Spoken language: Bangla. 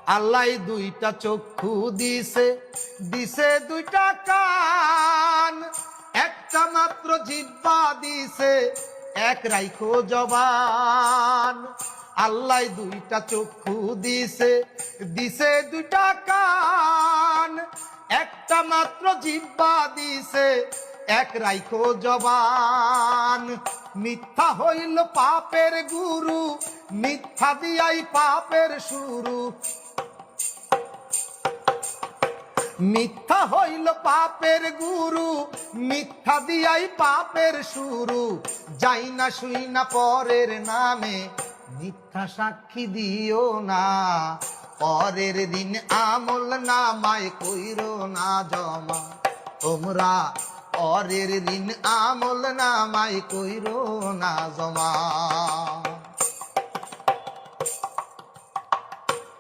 আল্লাহ দুইটা চক্ষু দিছে, দিছে দুইটা কান, একটা মাত্র জিহ্বা দিছে, এক রাইখো জবান। আল্লাহ দুইটা চক্ষু দিছে, দিছে দুইটা কান, একটা মাত্র জিহ্বা দিছে, এক রাইখো জবান। মিথ্যা হইল পাপের গুরু, মিথ্যা দিয়াই পাপের শুরু। মিথ্যা হইল পাপের গুরু, মিথ্যা দিয়াই পাপের শুরু। যাই না শুই না পরের নামে, মিথ্যা সাক্ষী দিও না। পরের দিন আমল নামায় কইরো না জমা, তোমরা পরের দিন আমল নামায় কইরো না জমা।